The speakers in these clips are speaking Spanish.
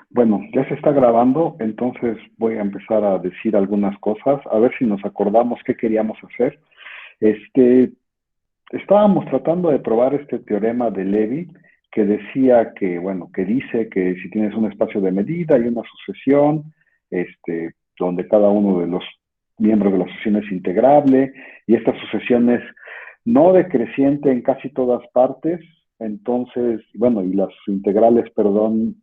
Bueno, ya se está grabando, entonces voy a empezar a decir algunas cosas, a ver si nos acordamos qué queríamos hacer. Este, Estábamos tratando de probar este teorema de Levi que decía que, bueno, que dice que si tienes un espacio de medida y una sucesión, donde cada uno de los miembros de la sucesión es integrable y esta sucesión es no decreciente en casi todas partes, entonces, bueno, y las integrales, perdón,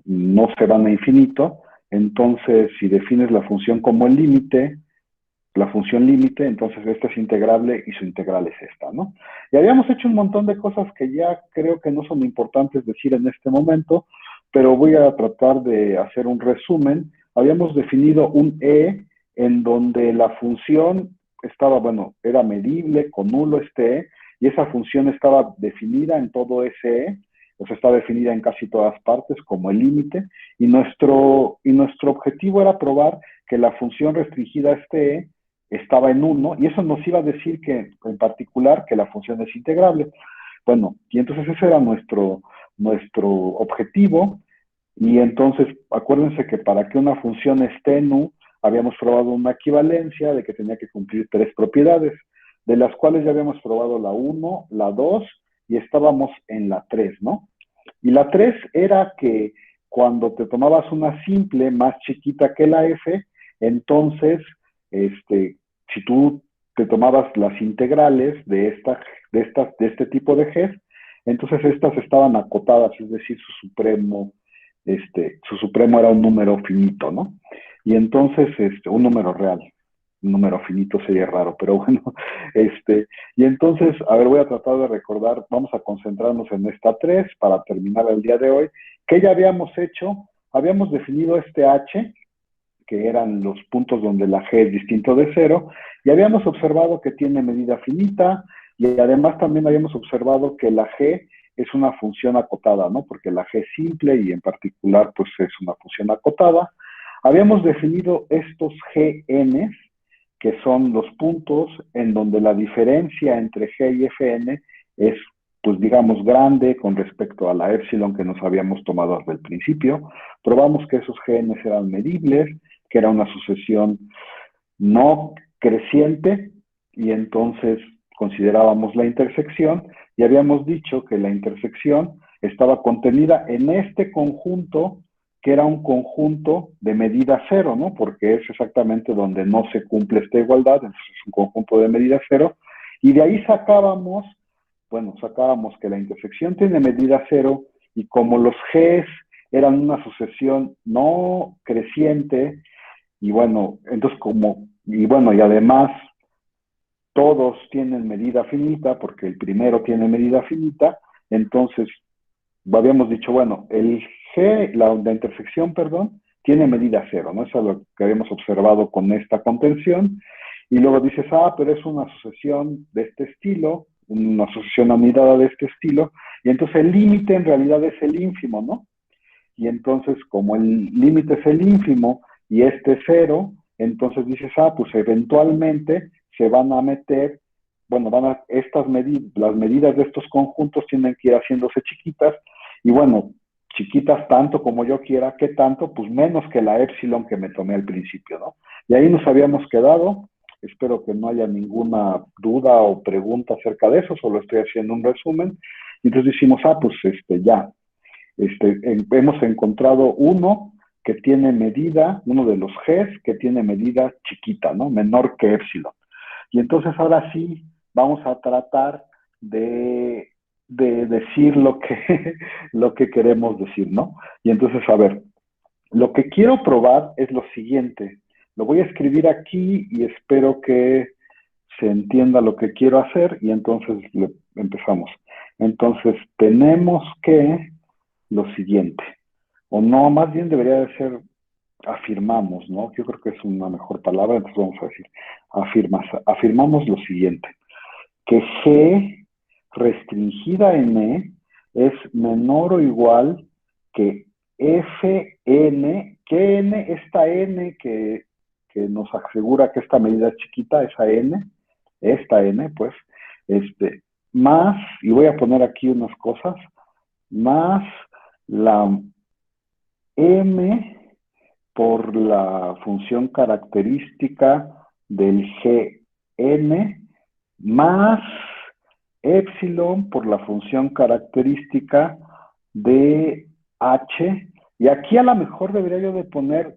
no se van a infinito, entonces si defines la función como el límite, la función límite, entonces esta es integrable y su integral es esta, ¿no? Y habíamos hecho un montón de cosas que ya creo que no son importantes decir en este momento, pero voy a tratar de hacer un resumen. Habíamos definido un E en donde la función estaba, bueno, era medible con nulo este E, y esa función estaba definida en todo ese E, o sea, está definida en casi todas partes como el límite, y nuestro objetivo era probar que la función restringida a este E estaba en uno, y eso nos iba a decir que, en particular, que la función es integrable. Bueno, y entonces ese era nuestro objetivo, y entonces acuérdense que para que una función esté en U, habíamos probado una equivalencia de que tenía que cumplir tres propiedades, de las cuales ya habíamos probado la uno, la 2 y estábamos en la 3, ¿no? Y la 3 era que cuando te tomabas una simple más chiquita que la f, entonces, si tú te tomabas las integrales de este tipo de g, entonces estas estaban acotadas, es decir, su supremo era un número finito, ¿no? Y entonces, un número real, un número finito sería raro, pero bueno, y entonces, a ver, voy a tratar de recordar, vamos a concentrarnos en esta 3 para terminar el día de hoy. ¿Qué ya habíamos hecho? Habíamos definido este h, que eran los puntos donde la g es distinto de cero, y habíamos observado que tiene medida finita, y además también habíamos observado que la g es una función acotada, ¿no? Porque la g es simple y en particular pues es una función acotada. Habíamos definido estos gn, que son los puntos en donde la diferencia entre G y Fn es, pues digamos, grande con respecto a la epsilon que nos habíamos tomado desde el principio. Probamos que esos Gn eran medibles, que era una sucesión no creciente, y entonces considerábamos la intersección, y habíamos dicho que la intersección estaba contenida en este conjunto, que era un conjunto de medida cero, ¿no? Porque es exactamente donde no se cumple esta igualdad, entonces es un conjunto de medida cero, y de ahí sacábamos que la intersección tiene medida cero, y como los Gs eran una sucesión no creciente, y bueno, entonces y además todos tienen medida finita, porque el primero tiene medida finita, entonces habíamos dicho, bueno, el G, la intersección, perdón, tiene medida cero, ¿no? Eso es lo que habíamos observado con esta contención, y luego dices, pero es una sucesión de este estilo, una sucesión anidada de este estilo, y entonces el límite en realidad es el ínfimo, ¿no? Y entonces, como el límite es el ínfimo y este es cero, entonces dices, pues eventualmente se van a meter, bueno, las medidas de estos conjuntos tienen que ir haciéndose chiquitas, y bueno, chiquitas tanto como yo quiera, ¿qué tanto? Pues menos que la epsilon que me tomé al principio, ¿no? Y ahí nos habíamos quedado. Espero que no haya ninguna duda o pregunta acerca de eso, solo estoy haciendo un resumen. Y entonces decimos, pues ya, hemos encontrado uno de los Gs que tiene medida chiquita, ¿no? Menor que epsilon. Y entonces ahora sí vamos a tratar de decir lo que queremos decir, ¿no? Y entonces, a ver, lo que quiero probar es lo siguiente. Lo voy a escribir aquí y espero que se entienda lo que quiero hacer, y entonces empezamos. Entonces, tenemos que lo siguiente, o no, más bien debería de ser afirmamos, ¿no? Yo creo que es una mejor palabra, entonces vamos a decir, afirmamos lo siguiente, que G restringida en E es menor o igual que Fn, que N, esta N que nos asegura que esta medida es chiquita, esta N, pues, más, y voy a poner aquí unas cosas, más la m por la función característica del Gn más epsilon por la función característica de h. Y aquí a lo mejor debería yo de poner,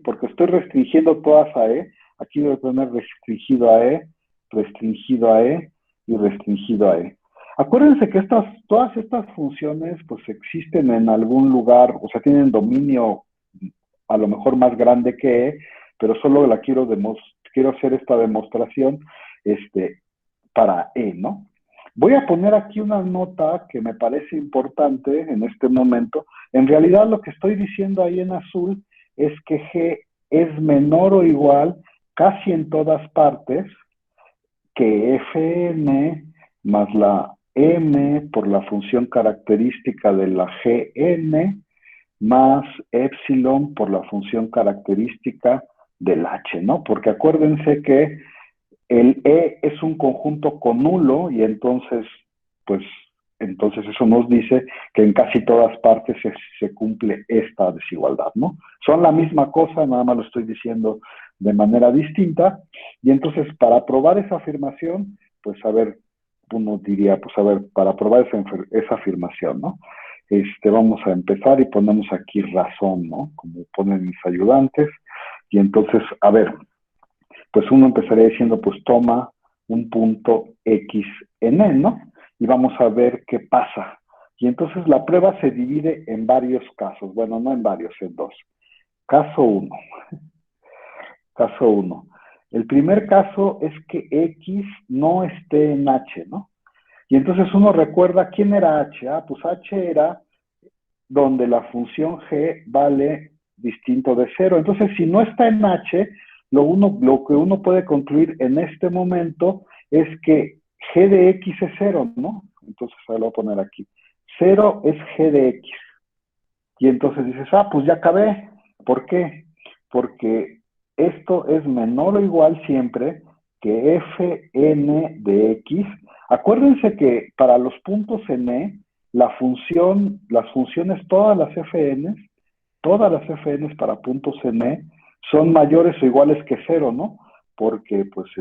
porque estoy restringiendo todas a e, aquí debo poner restringido a e, restringido a e y restringido a e. Acuérdense que todas estas funciones pues existen en algún lugar, o sea, tienen dominio a lo mejor más grande que e, pero solo quiero hacer esta demostración para e, ¿no? Voy a poner aquí una nota que me parece importante en este momento. En realidad lo que estoy diciendo ahí en azul es que G es menor o igual casi en todas partes que Fn más la m por la función característica de la Gn más epsilon por la función característica del h, ¿no? Porque acuérdense que el E es un conjunto con nulo y entonces, pues, entonces eso nos dice que en casi todas partes se cumple esta desigualdad, ¿no? Son la misma cosa, nada más lo estoy diciendo de manera distinta. Y entonces, para probar esa afirmación, pues, a ver, uno diría, pues, a ver, para probar esa afirmación, ¿no? Vamos a empezar y ponemos aquí razón, ¿no? Como ponen mis ayudantes. Y entonces, a ver, pues uno empezaría diciendo, pues toma un punto X en E, ¿no? Y vamos a ver qué pasa. Y entonces la prueba se divide en varios casos. Bueno, no en varios, en dos. Caso 1. Caso 1. El primer caso es que X no esté en H, ¿no? Y entonces uno recuerda quién era H. Ah, pues H era donde la función G vale distinto de cero. Entonces, si no está en H, lo que uno puede concluir en este momento es que G de X es cero, ¿no? Entonces, lo voy a poner aquí. Cero es G de X. Y entonces dices, ah, pues ya acabé. ¿Por qué? Porque esto es menor o igual siempre que Fn de X. Acuérdense que para los puntos en E, las funciones, todas las Fn's para puntos en E, son mayores o iguales que cero, ¿no? Porque, pues,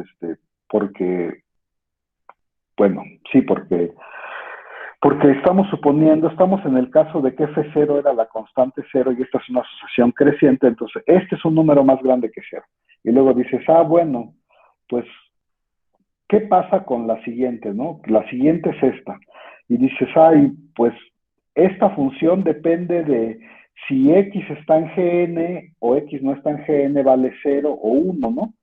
porque, bueno, sí, porque estamos en el caso de que F0 era la constante cero y esta es una asociación creciente, entonces este es un número más grande que cero. Y luego dices, ah, bueno, pues, ¿qué pasa con la siguiente, no? La siguiente es esta. Y dices, ay, pues, esta función depende de si X está en Gn o X no está en Gn, vale 0 o 1, ¿no?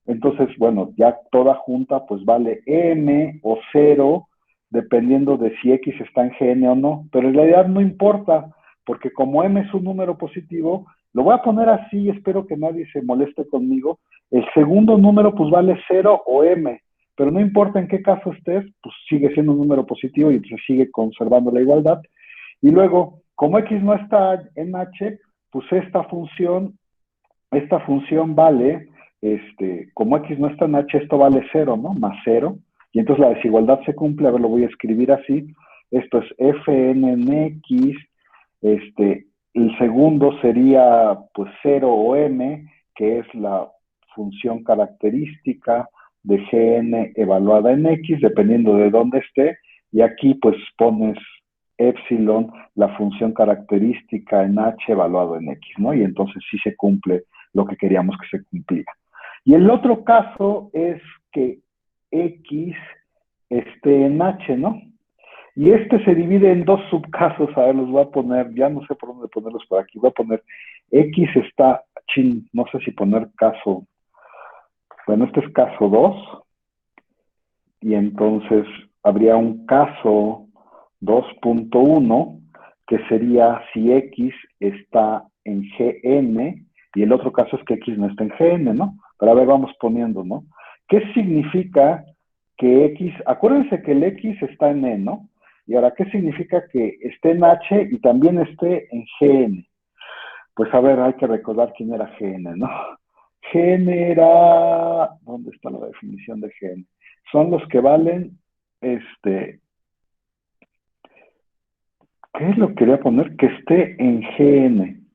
Entonces, bueno, ya toda junta pues vale m o 0, dependiendo de si x está en Gn o no. Pero en realidad no importa, porque como m es un número positivo, lo voy a poner así y espero que nadie se moleste conmigo. El segundo número pues vale 0 o m, pero no importa en qué caso estés, pues sigue siendo un número positivo y entonces sigue conservando la igualdad. Y luego, como x no está en h, pues esta función vale, como x no está en h, esto vale 0, ¿no? Más 0. Y entonces la desigualdad se cumple. A ver, lo voy a escribir así. Esto es fn en x. El segundo sería, pues, 0 o m, que es la función característica de gn evaluada en x, dependiendo de dónde esté. Y aquí, pues, pones epsilon, la función característica en h evaluado en x, ¿no? Y entonces sí se cumple lo que queríamos que se cumpliera. Y el otro caso es que X esté en H, ¿no? Y este se divide en dos subcasos. A ver, los voy a poner, ya no sé por dónde ponerlos por aquí. Voy a poner X está, no sé si poner caso. Bueno, este es caso 2. Y entonces habría un caso 2.1 que sería si X está en Gn y el otro caso es que X no está en Gn, ¿no? Pero a ver, vamos poniendo, ¿no? ¿Qué significa que X, acuérdense que el X está en E, ¿no? Y ahora, ¿qué significa que esté en H y también esté en Gn? Pues a ver, hay que recordar quién era Gn, ¿no? Gn era, ¿dónde está la definición de Gn? Son los que valen, ¿qué es lo que quería poner? Que esté en Gn.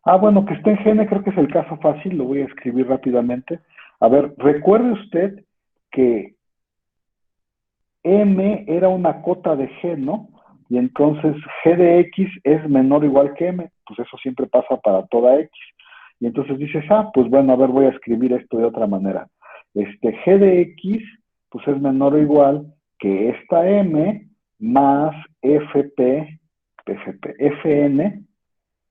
Ah, bueno, que esté en GN creo que es el caso fácil, lo voy a escribir rápidamente. A ver, recuerde usted que M era una cota de G, ¿no? Y entonces G de X es menor o igual que M, pues eso siempre pasa para toda X. Y entonces dices, ah, pues bueno, a ver, voy a escribir esto de otra manera. G de X, pues es menor o igual que esta M más Fn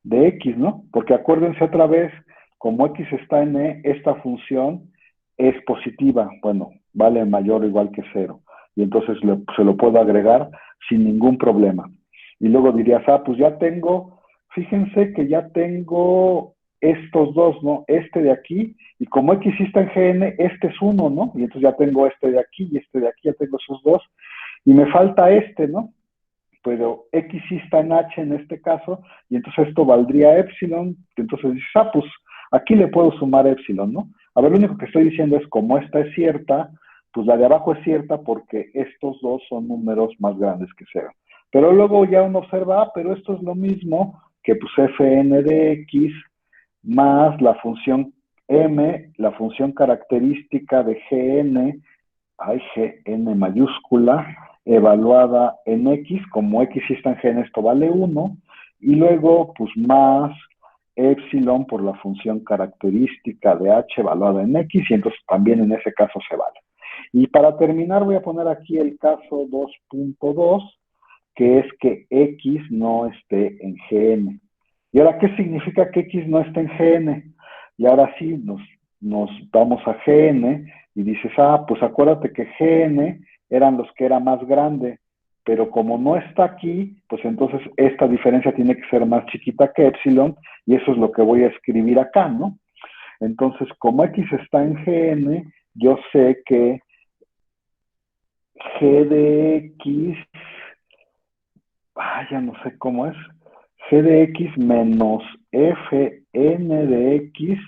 de X, ¿no? Porque acuérdense otra vez, como X está en E, esta función es positiva, bueno, vale mayor o igual que cero. Y entonces se lo puedo agregar sin ningún problema. Y luego dirías, ah, pues ya tengo, fíjense que ya tengo estos dos, ¿no? Este de aquí, y como X sí está en GN, este es uno, ¿no? Y entonces ya tengo este de aquí y este de aquí, ya tengo esos dos. Y me falta este, ¿no? Pero X sí está en H en este caso, y entonces esto valdría epsilon, entonces dices, ah, pues aquí le puedo sumar epsilon, ¿no? A ver, lo único que estoy diciendo es, como esta es cierta, pues la de abajo es cierta porque estos dos son números más grandes que cero. Pero luego ya uno observa, ah, pero esto es lo mismo que pues fn de x más la función m, la función característica de gn, hay Gn mayúscula, evaluada en X, como X sí está en G, esto vale 1, y luego pues más epsilon por la función característica de H evaluada en X, y entonces también en ese caso se vale. Y para terminar voy a poner aquí el caso 2.2, que es que X no esté en Gn. ¿Y ahora qué significa que X no esté en Gn? Y ahora sí, nos vamos a Gn y dices, ah, pues acuérdate que Gn eran los que era más grande, pero como no está aquí, pues entonces esta diferencia tiene que ser más chiquita que epsilon, y eso es lo que voy a escribir acá, ¿no? Entonces, como X está en Gn, yo sé que G de X, ya no sé cómo es, G de X menos Fn de X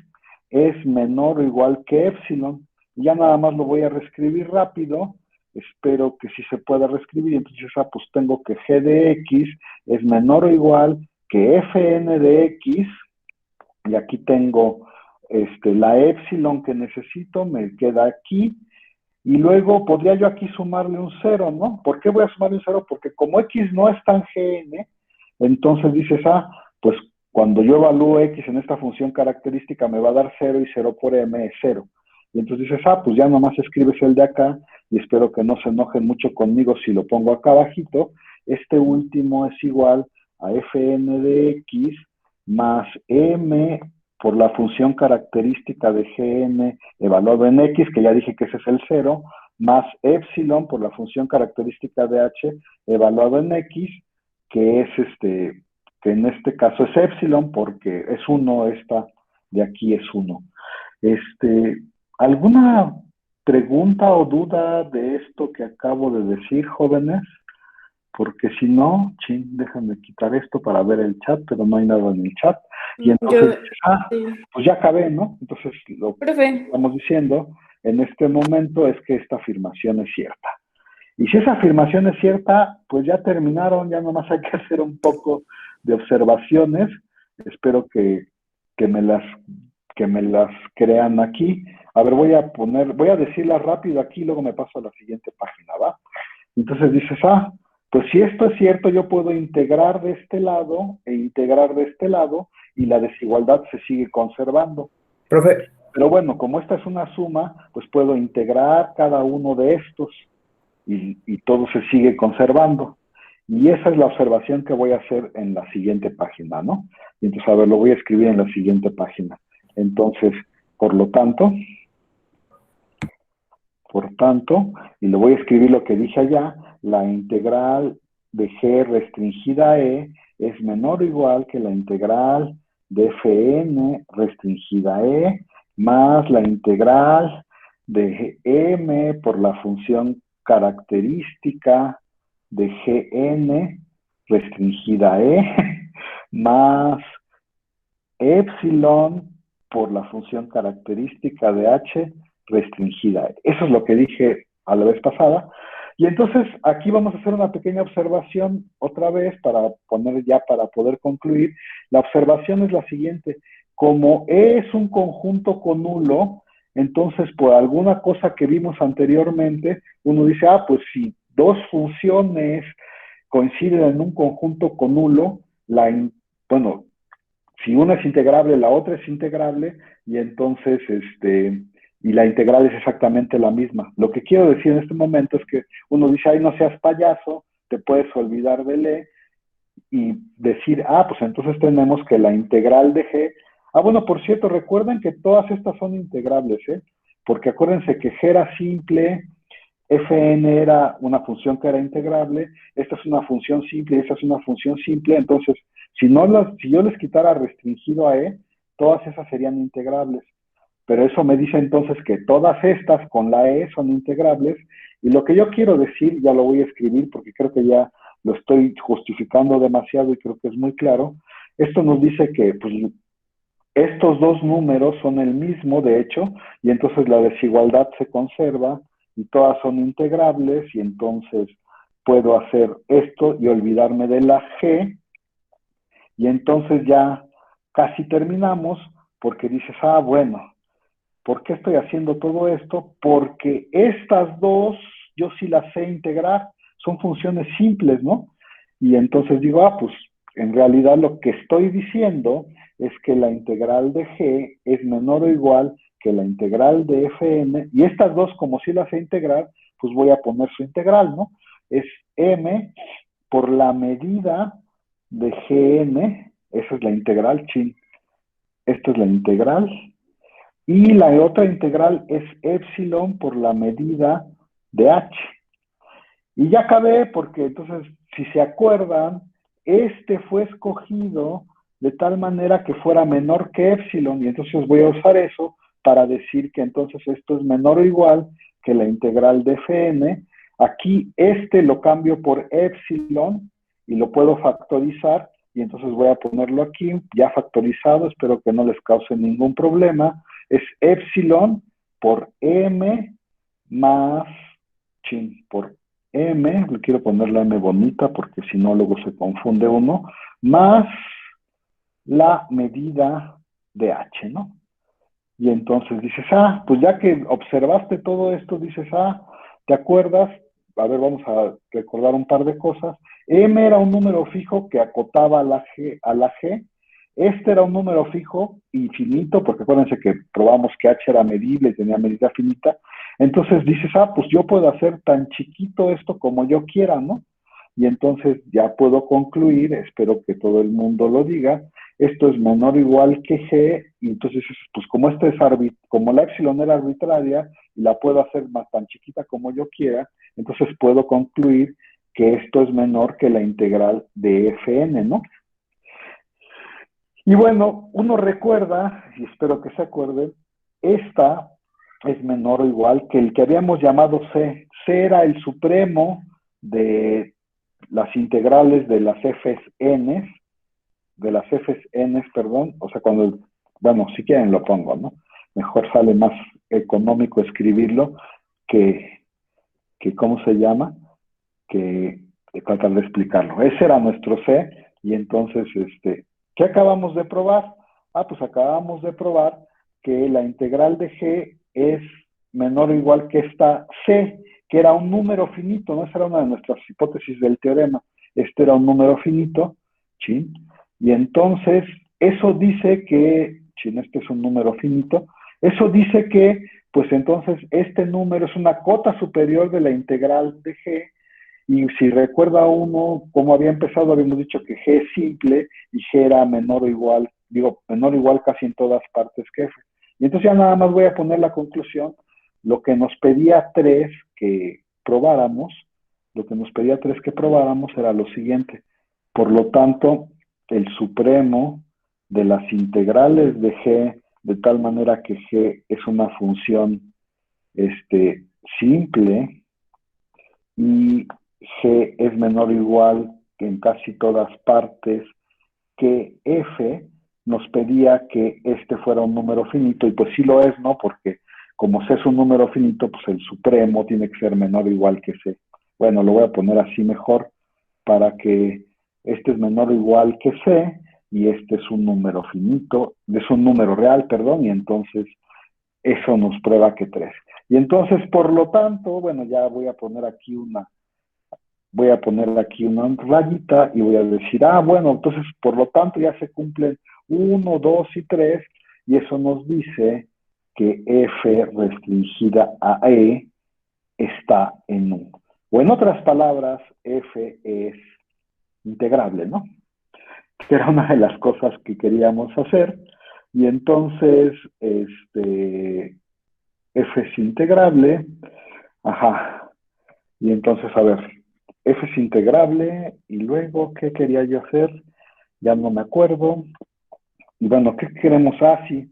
es menor o igual que epsilon. Ya nada más lo voy a reescribir rápido, espero que sí se pueda reescribir, entonces pues tengo que G de X es menor o igual que Fn de X, y aquí tengo la epsilon que necesito, me queda aquí, y luego podría yo aquí sumarle un cero, ¿no? ¿Por qué voy a sumarle un cero? Porque como X no está en Gn, entonces dices, ah, pues cuando yo evalúo X en esta función característica me va a dar cero, y cero por M es cero. Y entonces dices, ah, pues ya nomás escribes el de acá, y espero que no se enojen mucho conmigo si lo pongo acá abajito. Este último es igual a Fn de X más M por la función característica de Gn evaluado en X, que ya dije que ese es el cero, más epsilon por la función característica de H evaluado en X, que es que en este caso es epsilon porque es 1, esta de aquí es 1. ¿Alguna pregunta o duda de esto que acabo de decir, jóvenes? Porque si no, déjame quitar esto para ver el chat, pero no hay nada en el chat. Y entonces Yo, dices, sí. pues ya acabé, ¿no? Entonces lo que Profe, estamos diciendo en este momento es que esta afirmación es cierta. Y si esa afirmación es cierta, pues ya terminaron, ya nomás hay que hacer un poco de observaciones. Espero que me las, que me las crean aquí. A ver, voy a decirlas rápido aquí, luego me paso a la siguiente página, ¿va? Entonces dices, ah, pues si esto es cierto, yo puedo integrar de este lado e integrar de este lado, y la desigualdad se sigue conservando. Profe, Pero bueno, como esta es una suma, pues puedo integrar cada uno de estos, y todo se sigue conservando. Y esa es la observación que voy a hacer en la siguiente página, ¿no? Y entonces, a ver, lo voy a escribir en la siguiente página. Entonces, por lo tanto, y le voy a escribir lo que dije allá, la integral de G restringida a E es menor o igual que la integral de Fn restringida a E más la integral de M por la función característica de Gn restringida a E más epsilon por la función característica de H restringida. Eso es lo que dije a la vez pasada. Y entonces aquí vamos a hacer una pequeña observación otra vez para poner ya, para poder concluir. La observación es la siguiente. Como E es un conjunto conulo, entonces por alguna cosa que vimos anteriormente, uno dice, ah, pues si dos funciones coinciden en un conjunto conulo, bueno, si una es integrable, la otra es integrable, y entonces, y la integral es exactamente la misma. Lo que quiero decir en este momento es que uno dice, ay, no seas payaso, te puedes olvidar de E y decir, ah, pues entonces tenemos que la integral de G, ah, bueno, por cierto, recuerden que todas estas son integrables, ¿eh? Porque acuérdense que G era simple, Fn era una función que era integrable, esta es una función simple y esta es una función simple, entonces, si yo les quitara restringido a E, todas esas serían integrables. Pero eso me dice entonces que todas estas con la E son integrables, y lo que yo quiero decir, ya lo voy a escribir porque creo que ya lo estoy justificando demasiado y creo que es muy claro. Esto nos dice que pues, estos dos números son el mismo, de hecho, y entonces la desigualdad se conserva y todas son integrables, y entonces puedo hacer esto y olvidarme de la G, y entonces ya casi terminamos porque dices, ah, bueno, ¿por qué estoy haciendo todo esto? Porque estas dos yo sí las sé integrar, son funciones simples, ¿no? Y entonces digo, ah, pues en realidad lo que estoy diciendo es que la integral de G es menor o igual que la integral de Fn, y estas dos, como sí las sé integrar, pues voy a poner su integral, ¿no? Es m por la medida de Gn, esa es la integral, chin, esta es la integral, y la otra integral es epsilon por la medida de h. Y ya acabé porque entonces, si se acuerdan, este fue escogido de tal manera que fuera menor que epsilon, y entonces voy a usar eso para decir que entonces esto es menor o igual que la integral de Fn. Aquí lo cambio por epsilon y lo puedo factorizar, y entonces voy a ponerlo aquí ya factorizado, espero que no les cause ningún problema. Es epsilon por m más, por m, le quiero poner la m bonita porque si no luego se confunde uno, más la medida de h, ¿no? Y entonces dices, ah, pues ya que observaste todo esto, dices, ah, ¿te acuerdas? A ver, vamos a recordar un par de cosas. M era un número fijo que acotaba a la G. Este era un número fijo infinito, porque acuérdense que probamos que H era medible y tenía medida finita. Entonces dices, ah, pues yo puedo hacer tan chiquito esto como yo quiera, ¿no? Y entonces ya puedo concluir, espero que todo el mundo lo diga, esto es menor o igual que G, y entonces, pues como como la epsilon era arbitraria, y la puedo hacer más tan chiquita como yo quiera, entonces puedo concluir que esto es menor que la integral de Fn, ¿no? Y bueno, uno recuerda, y espero que se acuerden, esta es menor o igual que el que habíamos llamado C. C era el supremo de las integrales de las f's n, perdón, o sea, bueno, si quieren lo pongo, ¿no? Mejor sale más económico escribirlo que, ¿cómo se llama? Que tratar de explicarlo. Ese era nuestro C, y entonces, ¿qué acabamos de probar? Ah, pues acabamos de probar que la integral de G es menor o igual que esta C, que era un número finito, ¿no? Esa era una de nuestras hipótesis del teorema. Este era un número finito, ¿sí? Y entonces, eso dice que, si este es un número finito, eso dice que, pues entonces, este número es una cota superior de la integral de G, y si recuerda uno cómo había empezado, habíamos dicho que G es simple y G era menor o igual, menor o igual casi en todas partes que F. Y entonces ya nada más voy a poner la conclusión. Lo que nos pedía 3 que probáramos, era lo siguiente. Por lo tanto, el supremo de las integrales de G, de tal manera que G es una función simple, y G es menor o igual que en casi todas partes que F, nos pedía que este fuera un número finito, y pues sí lo es, ¿no? Porque como C es un número finito, pues el supremo tiene que ser menor o igual que C. bueno, lo voy a poner así mejor para que este es menor o igual que C y este es un número finito, es un número real, perdón, y entonces eso nos prueba que 3. Y entonces, por lo tanto, bueno, ya voy a poner aquí una rayita y voy a decir, bueno, entonces, por lo tanto, ya se cumplen 1, 2 y 3, y eso nos dice que F restringida a E está en U. O en otras palabras, F es integrable, ¿no? Que era una de las cosas que queríamos hacer. Y entonces, F es integrable. Ajá. Y entonces, a ver, F es integrable. Y luego, ¿qué quería yo hacer? Ya no me acuerdo. Y bueno, ¿qué queremos así?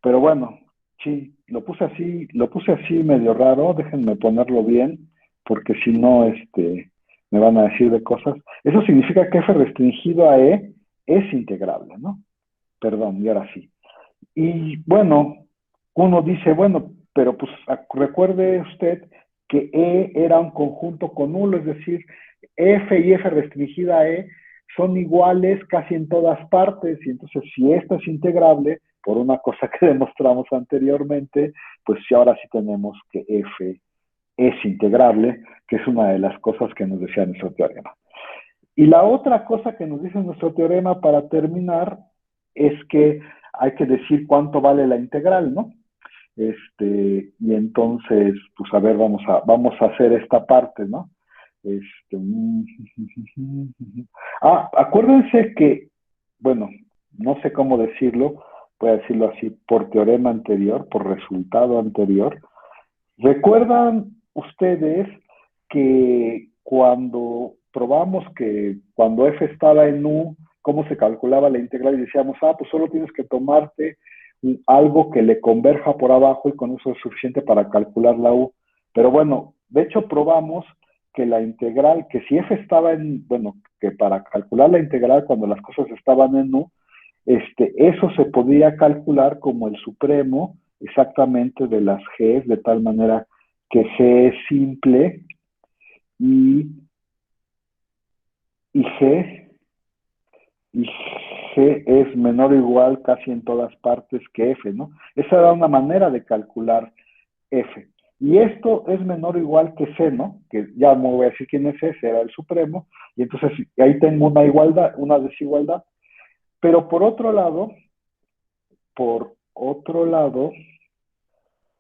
Pero bueno, sí, lo puse así medio raro. Déjenme ponerlo bien, porque si no, me van a decir de cosas. Eso significa que F restringido a E es integrable, ¿no? Perdón, y ahora sí. Y bueno, uno dice, bueno, pero pues recuerde usted que E era un conjunto con nulo, es decir, F y F restringida a E son iguales casi en todas partes, y entonces si esto es integrable, por una cosa que demostramos anteriormente, pues sí, ahora sí tenemos que F es integrable, que es una de las cosas que nos decía nuestro teorema. Y la otra cosa que nos dice nuestro teorema para terminar es que hay que decir cuánto vale la integral, ¿no? Y entonces, pues a ver, vamos a hacer esta parte, ¿no? Este, acuérdense que, bueno, no sé cómo decirlo, voy a decirlo así, por teorema anterior, por resultado anterior. ¿Recuerdan ustedes que cuando probamos que cuando f estaba en u, cómo se calculaba la integral y decíamos, pues solo tienes que tomarte algo que le converja por abajo y con eso es suficiente para calcular la u? Pero bueno, de hecho probamos que la integral, que si f estaba bueno, que para calcular la integral cuando las cosas estaban en u, eso se podía calcular como el supremo exactamente de las G, de tal manera que G es simple y, y, G, y G es menor o igual casi en todas partes que F, ¿no? Esa era una manera de calcular F. Y esto es menor o igual que C, ¿no? Que ya no voy a decir quién es C, era el supremo, y entonces ahí tengo una igualdad, una desigualdad. Pero por otro lado, por otro lado,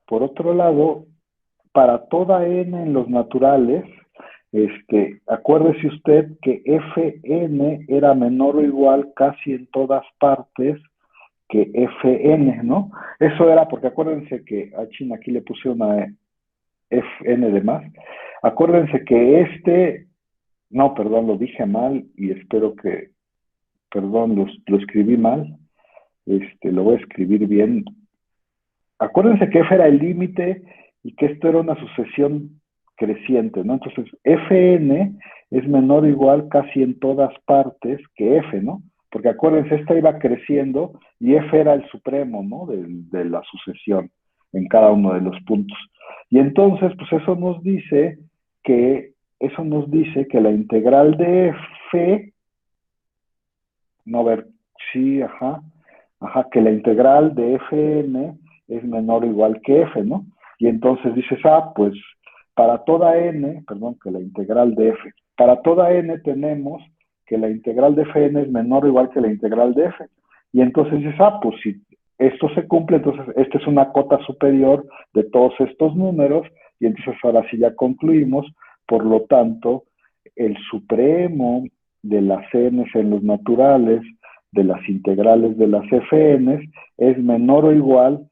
por otro lado, para toda n en los naturales, acuérdese usted que Fn era menor o igual casi en todas partes que Fn, ¿no? Eso era porque acuérdense que a China aquí le puse una Fn de más. Acuérdense que no, perdón, lo dije mal y espero que, perdón, lo escribí mal. Lo voy a escribir bien. Acuérdense que F era el límite y que esto era una sucesión creciente, ¿no? Entonces, Fn es menor o igual casi en todas partes que F, ¿no? Porque acuérdense, esta iba creciendo y F era el supremo, ¿no? De la sucesión en cada uno de los puntos. Y entonces, pues eso nos dice que la integral de F, no, a ver, sí, que la integral de Fn es menor o igual que f, ¿no? Y entonces dices, pues para toda n, perdón, que la integral de f, para toda n tenemos que la integral de Fn es menor o igual que la integral de f. Y entonces dices, pues si esto se cumple, entonces esta es una cota superior de todos estos números, y entonces ahora sí ya concluimos, por lo tanto, el supremo de las n's en los naturales, de las integrales de las fn's, es menor o igual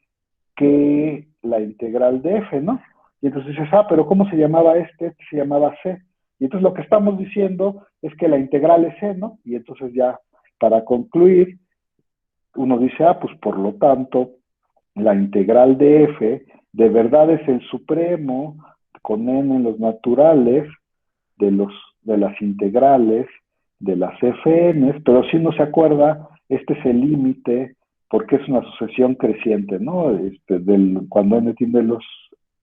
que la integral de f, ¿no? Y entonces dices, pero ¿cómo se llamaba este? Este se llamaba c. Y entonces lo que estamos diciendo es que la integral es c, ¿no? Y entonces ya, para concluir, uno dice, pues por lo tanto, la integral de f de verdad es el supremo con n en los naturales de las integrales de las fn's, pero si no se acuerda, este es el límite porque es una sucesión creciente, ¿no? Cuando n tiene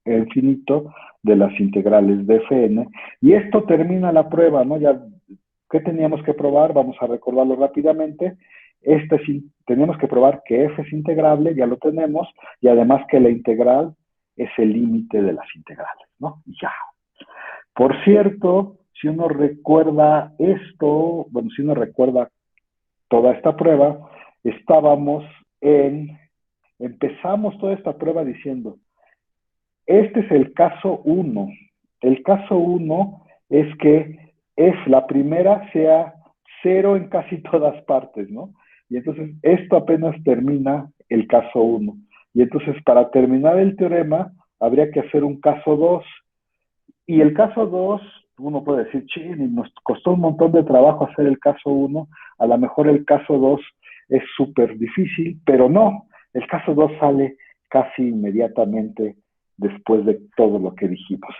infinito de las integrales de Fn. Y esto termina la prueba, ¿no? Ya, ¿qué teníamos que probar? Vamos a recordarlo rápidamente. Teníamos que probar que f es integrable, ya lo tenemos, y además que la integral es el límite de las integrales, ¿no? Ya. Por cierto, si uno recuerda esto, bueno, si uno recuerda toda esta prueba, empezamos toda esta prueba diciendo, este es el caso 1. El caso 1 es que la primera sea 0 en casi todas partes, ¿no? Y entonces esto apenas termina el caso 1. Y entonces para terminar el teorema habría que hacer un caso 2. Y el caso 2, uno puede decir, ching, nos costó un montón de trabajo hacer el caso 1, a lo mejor el caso 2 es súper difícil, pero no, el caso 2 sale casi inmediatamente después de todo lo que dijimos.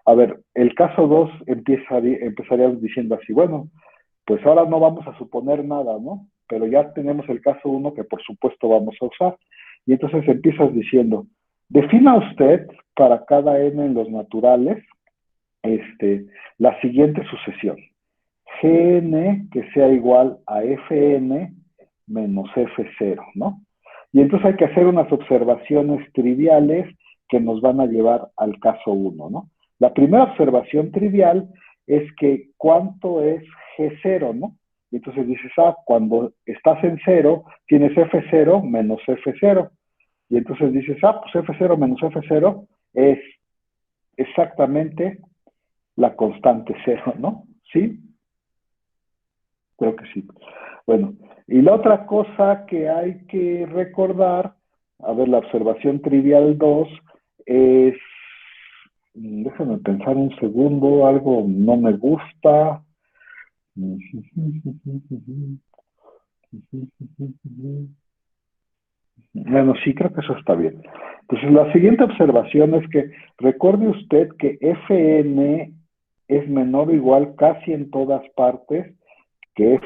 A ver, el caso 2 empezaríamos diciendo así, bueno, pues ahora no vamos a suponer nada, ¿no? Pero ya tenemos el caso 1 que por supuesto vamos a usar. Y entonces empiezas diciendo, defina usted para cada n en los naturales la siguiente sucesión. Gn que sea igual a Fn menos F0, ¿no? Y entonces hay que hacer unas observaciones triviales que nos van a llevar al caso 1, ¿no? La primera observación trivial es que ¿cuánto es G0, ¿no? Y entonces dices, cuando estás en 0, tienes F0 menos F0. Y entonces dices, pues F0 menos F0 es exactamente la constante 0, ¿no? ¿Sí? Creo que sí. Bueno, y la otra cosa que hay que recordar, a ver, la observación trivial 2 es, déjame pensar un segundo, algo no me gusta. Bueno, sí, creo que eso está bien. Entonces, la siguiente observación es que recuerde usted que Fn es menor o igual casi en todas partes que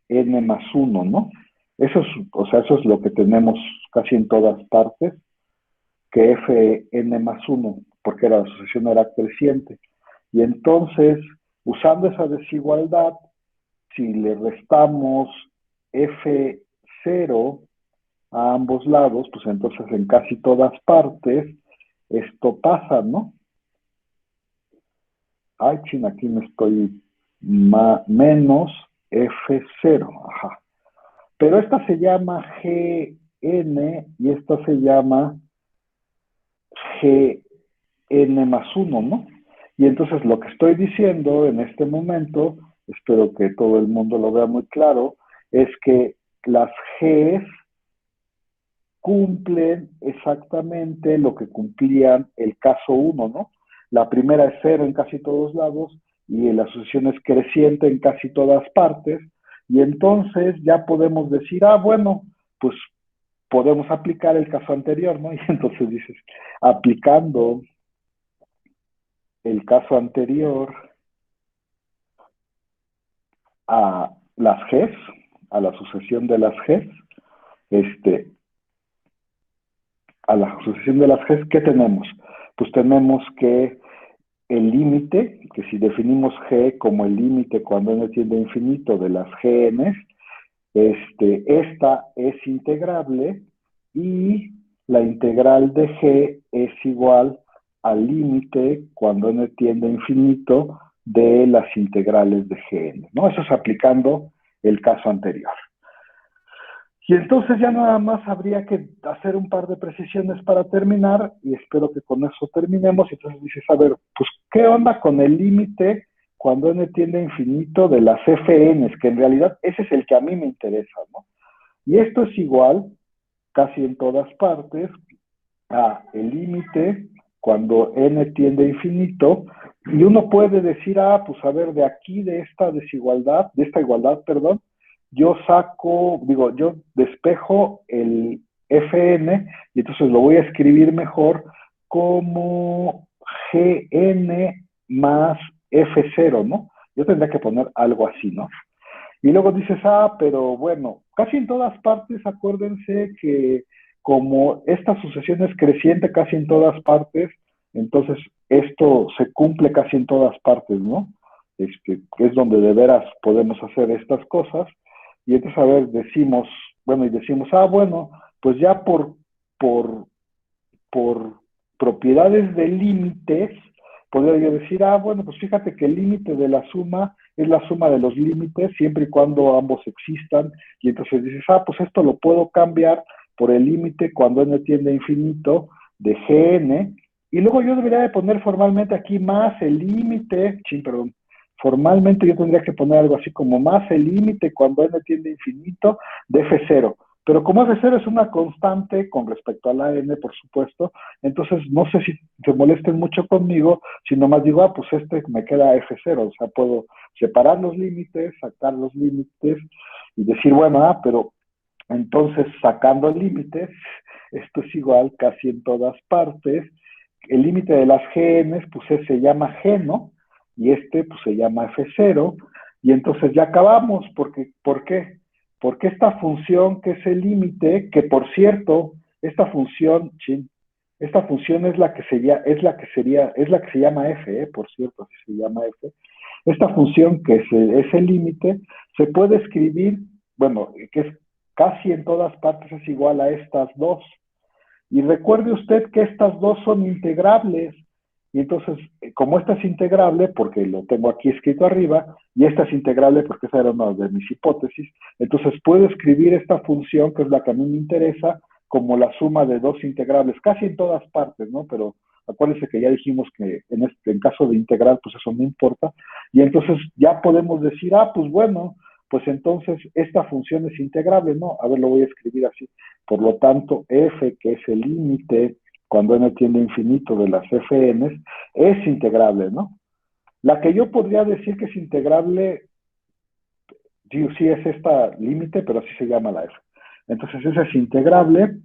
Fn más 1, ¿no? Eso es lo que tenemos casi en todas partes, que Fn más 1, porque la asociación era creciente. Y entonces, usando esa desigualdad, si le restamos F0 a ambos lados, pues entonces en casi todas partes esto pasa, ¿no? Ay, ching, aquí me estoy menos F0, ajá. Pero esta se llama Gn y esta se llama Gn más 1, ¿no? Y entonces lo que estoy diciendo en este momento, espero que todo el mundo lo vea muy claro, es que las Gs cumplen exactamente lo que cumplían el caso 1, ¿no? La primera es 0 en casi todos lados y la asociación es creciente en casi todas partes, y entonces ya podemos decir, bueno, pues podemos aplicar el caso anterior, ¿no? Y entonces dices, aplicando el caso anterior a las Gs, a la sucesión de las Gs, a la sucesión de las Gs, ¿qué tenemos? Pues tenemos que el límite, que si definimos G como el límite cuando n tiende a infinito de las Gn, esta es integrable y la integral de G es igual al límite cuando n tiende a infinito de las integrales de Gn, ¿no? Eso es aplicando el caso anterior. Y entonces ya nada más habría que hacer un par de precisiones para terminar, y espero que con eso terminemos. Y entonces dices, a ver, pues, ¿qué onda con el límite cuando n tiende a infinito de las Fn's? Que en realidad ese es el que a mí me interesa, ¿no? Y esto es igual, casi en todas partes, a el límite cuando n tiende a infinito, y uno puede decir, pues a ver, de aquí, de esta desigualdad, de esta igualdad, perdón, yo despejo el Fn, y entonces lo voy a escribir mejor como Gn más F0, ¿no? Yo tendría que poner algo así, ¿no? Y luego dices, pero bueno, casi en todas partes, acuérdense que como esta sucesión es creciente casi en todas partes, Entonces, esto se cumple casi en todas partes, ¿no? Es donde de veras podemos hacer estas cosas. Y entonces, a ver, decimos, bueno, y decimos, bueno, pues ya por, por propiedades de límites, podría yo decir, bueno, pues fíjate que el límite de la suma es la suma de los límites siempre y cuando ambos existan. Y entonces dices, pues esto lo puedo cambiar por el límite cuando n tiende a infinito de gn. Y luego yo debería de poner formalmente aquí más el límite, perdón, formalmente yo tendría que poner algo así como más el límite cuando n tiende a infinito de f0. Pero como f0 es una constante con respecto a la n, por supuesto, entonces no sé si se molesten mucho conmigo, si nomás digo, pues me queda f0, o sea, puedo separar los límites, sacar los límites y decir, bueno, pero entonces sacando límites, esto es igual casi en todas partes. El límite de las gn, pues se llama g, ¿no? Y pues se llama f0, y entonces ya acabamos, porque, ¿por qué? Porque esta función que es el límite, que por cierto, esta función es la que sería, es la que se llama f, por cierto, así se llama f. Esta función que es el límite, se puede escribir, bueno, que es casi en todas partes es igual a estas dos. Y recuerde usted que estas dos son integrables. Y entonces, como esta es integrable, porque lo tengo aquí escrito arriba, y esta es integrable porque esa era una de mis hipótesis, entonces puedo escribir esta función, que es la que a mí me interesa, como la suma de dos integrables, casi en todas partes, ¿no? Pero acuérdense que ya dijimos que en caso de integral, pues eso no importa. Y entonces ya podemos decir, pues bueno, pues entonces esta función es integrable, ¿no? A ver, lo voy a escribir así. Por lo tanto, f, que es el límite cuando n tiende a infinito de las fn, es integrable, ¿no? La que yo podría decir que es integrable, sí es esta límite, pero así se llama la f. Entonces esa es integrable.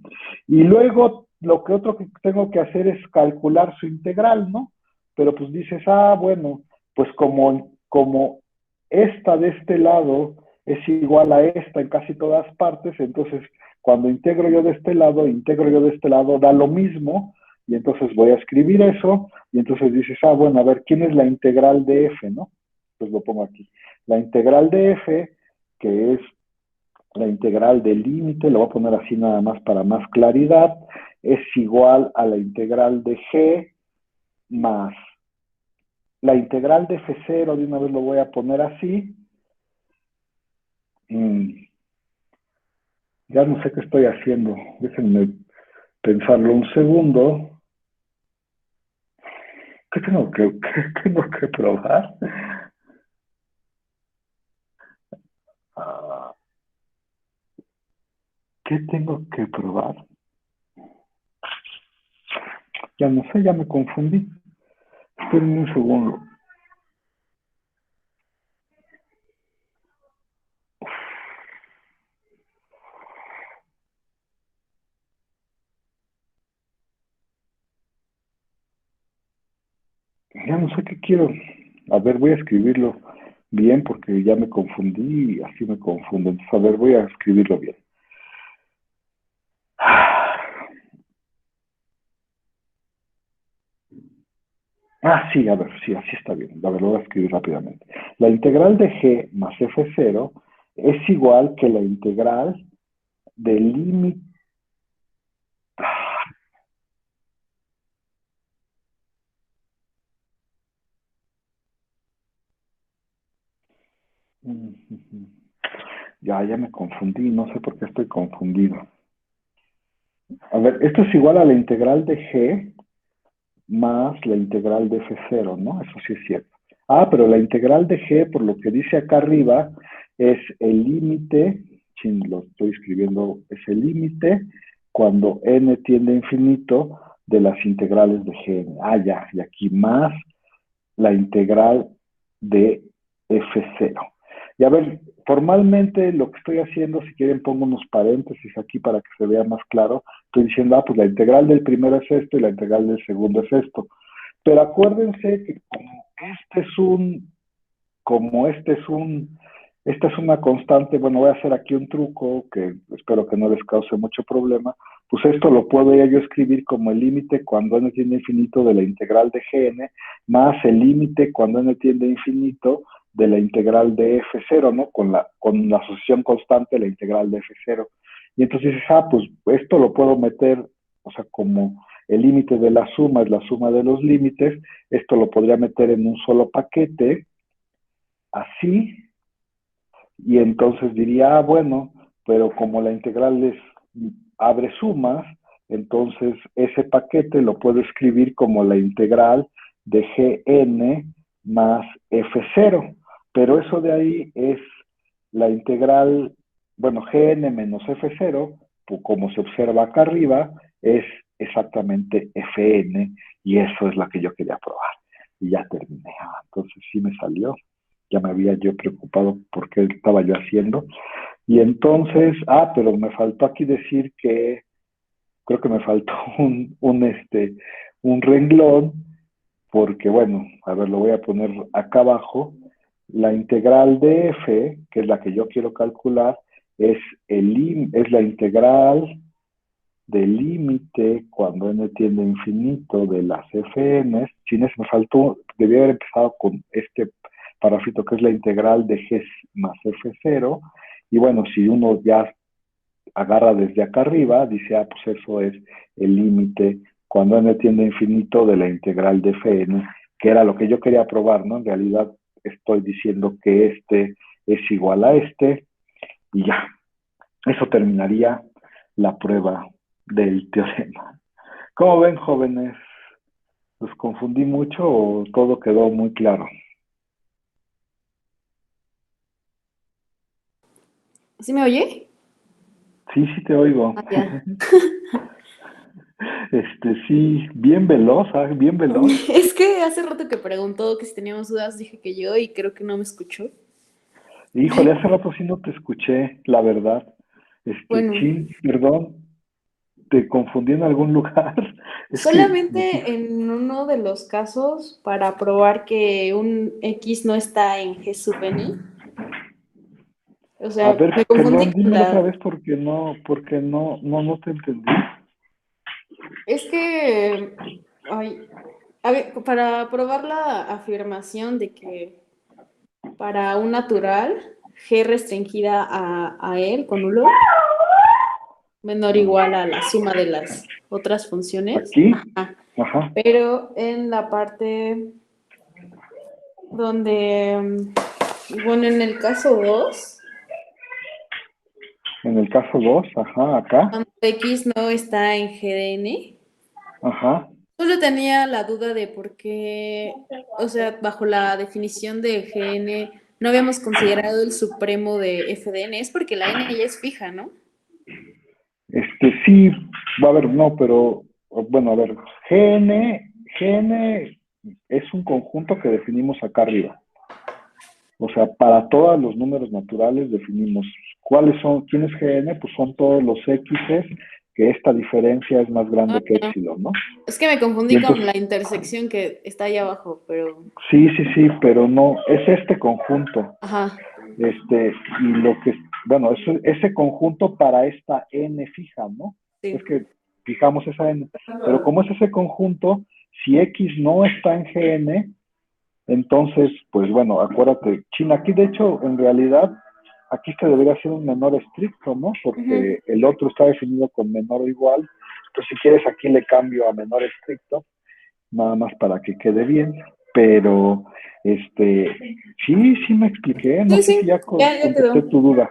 Y luego lo que otro que tengo que hacer es calcular su integral, ¿no? Pero pues dices, bueno, pues como esta de este lado es igual a esta en casi todas partes, entonces cuando integro yo de este lado, da lo mismo, y entonces voy a escribir eso, y entonces dices, bueno, a ver, ¿quién es la integral de f, no? Pues lo pongo aquí. La integral de f, que es la integral del límite, lo voy a poner así nada más para más claridad, es igual a la integral de g más la integral de f0, de una vez lo voy a poner así. Ya no sé qué estoy haciendo, déjenme pensarlo un segundo. ¿Qué tengo que probar? ¿Qué tengo que probar? Ya no sé, ya me confundí. Espérenme un segundo. Ya no sé qué quiero. A ver, voy a escribirlo bien porque ya me confundí y así me confundo. Entonces, a ver, voy a escribirlo bien. Sí, a ver, sí, así está bien. A ver, lo voy a escribir rápidamente. La integral de g más f0 es igual que la integral del límite. Ya me confundí, no sé por qué estoy confundido. A ver, esto es igual a la integral de g más la integral de f0, ¿no? Eso sí es cierto. Pero la integral de g, por lo que dice acá arriba, es el límite, lo estoy escribiendo, es el límite cuando n tiende a infinito de las integrales de g. Ya, y aquí más la integral de f0. Y a ver, formalmente lo que estoy haciendo, si quieren pongo unos paréntesis aquí para que se vea más claro, estoy diciendo, pues la integral del primero es esto y la integral del segundo es esto. Pero acuérdense que como esta es una constante, bueno, voy a hacer aquí un truco que espero que no les cause mucho problema. pues esto lo puedo ya yo escribir como el límite cuando n tiende a infinito de la integral de gn más el límite cuando n tiende a infinito de la integral de f0, ¿no? Con la asociación constante de la integral de f0. Y entonces dices, pues esto lo puedo meter, o sea, como el límite de la suma es la suma de los límites, esto lo podría meter en un solo paquete, así, y entonces diría, bueno, pero como la integral abre sumas, entonces ese paquete lo puedo escribir como la integral de gn más f0, pero eso de ahí es la integral, bueno, gn menos f0, pues como se observa acá arriba, es exactamente fn, y eso es la que yo quería probar. Y ya terminé. Entonces sí me salió. Ya me había yo preocupado por qué estaba yo haciendo. Y entonces, pero me faltó aquí decir que, creo que me faltó un renglón, porque bueno, a ver, lo voy a poner acá abajo. La integral de f, que es la que yo quiero calcular, es la integral del límite cuando n tiende a infinito de las fn. Sin eso me faltó, debía haber empezado con este parafito que es la integral de g más f0. Y bueno, si uno ya agarra desde acá arriba, dice, pues eso es el límite cuando n tiende a infinito de la integral de fn, que era lo que yo quería probar, ¿no? En realidad estoy diciendo que este es igual a este, y ya, eso terminaría la prueba del teorema. ¿Cómo ven, jóvenes? ¿Los confundí mucho o todo quedó muy claro? ¿Sí me oye? Sí, sí te oigo. Ah, ya. Sí, bien veloz, bien veloz. Es que hace rato que preguntó que si teníamos dudas, dije que yo y creo que no me escuchó. Híjole, hace rato sí no te escuché, la verdad. Bueno, Chin, perdón, te confundí en algún lugar. Es que me solamente en uno de los casos para probar que un X no está en G sub n. O A sea, ver, me confundí perdón, con dímelo otra la... vez porque no te entendí. Es que... Ay, a ver, para probar la afirmación de que para un natural, G restringida a él con nulo, menor o igual a la suma de las otras funciones. Aquí, Ajá. ajá, Pero en la parte donde, bueno, en el caso 2 en el caso 2, ajá, acá, cuando X no está en GDN, ajá. solo tenía la duda de por qué, o sea, bajo la definición de GN no habíamos considerado el supremo de FDN, es porque la N ya es fija, ¿no? Sí, va a haber, no, pero, bueno, a ver, GN es un conjunto que definimos acá arriba. O sea, para todos los números naturales definimos cuáles son, quién es GN, pues son todos los X's, que esta diferencia es más Ah, grande que ya. epsilon, ¿no? Es que me Y confundí con entonces, la intersección que está ahí abajo, pero... sí, pero no, es este conjunto. Ajá, Y lo que, bueno, ese conjunto para esta N fija, ¿no? Es sí. que fijamos esa N. Pero como es ese conjunto, si X no está en GN, entonces, pues bueno, acuérdate, China, aquí de hecho, en realidad, aquí que debería ser un menor estricto, ¿no? Ujú. Porque el otro está definido con menor o igual. Entonces, si quieres, aquí le cambio a menor estricto, nada más para que quede bien. Pero, sí me expliqué, no Sí, sé si sí, ya ya contesté quedó. tu duda.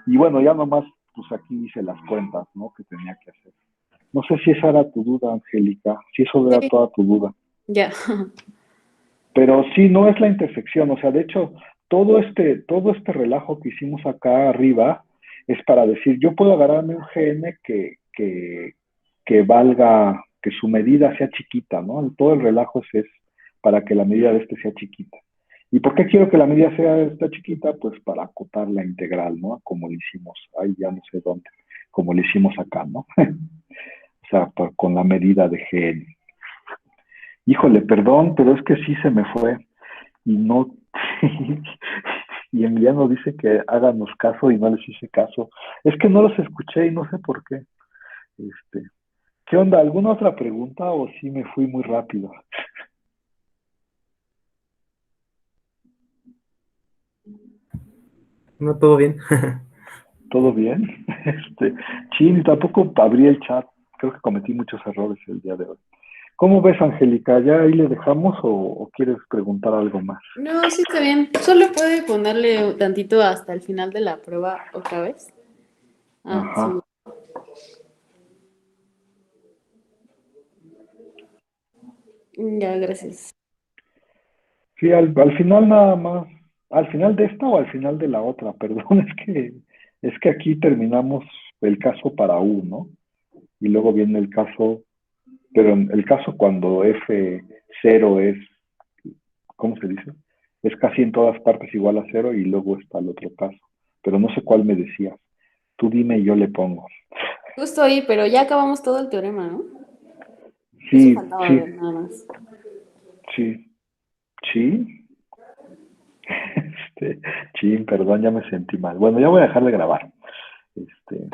Y bueno, ya nomás, pues aquí hice las cuentas, ¿no? Que tenía que hacer. No sé si esa era tu duda, Angélica, si eso era Sí, toda tu duda. ya. Pero sí, no es la intersección, o sea, de hecho, todo este relajo que hicimos acá arriba es para decir, yo puedo agarrarme un GN que valga, que su medida sea chiquita, ¿no? Todo el relajo es para que la medida de este sea chiquita. ¿Y por qué quiero que la medida sea esta chiquita? Pues para acotar la integral, ¿no? Como lo hicimos, ahí ya no sé dónde, como lo hicimos acá, ¿no? O sea, con la medida de GN. Híjole, perdón, pero es que sí se me fue y no, y Emiliano dice que háganos caso y no les hice caso. Es que no los escuché y no sé por qué. Este, ¿Qué onda? ¿Alguna otra pregunta o sí me fui muy rápido? No, todo bien. ¿Todo bien? Chin, tampoco abrí el chat. Creo que cometí muchos errores el día de hoy. ¿Cómo ves, Angélica? ¿Ya ahí le dejamos o quieres preguntar algo más? No, sí está bien. Solo puede ponerle tantito hasta el final de la prueba otra vez. Ah, sí. Ajá. Ya, gracias. Sí, al final nada más. ¿Al final de esta o al final de la otra? Perdón, es que aquí terminamos el caso para U, ¿no? Y luego viene el caso, pero en el caso cuando F0 es, ¿cómo se dice? Es casi en todas partes igual a cero y luego está el otro caso. Pero no sé cuál me decías. Tú dime y yo le pongo. Justo ahí, pero ya acabamos todo el teorema, ¿no? Eso Sí, faltaba sí, ver nada más. sí, sí. Chin, perdón, ya me sentí mal. Bueno, ya voy a dejar de grabar. Este,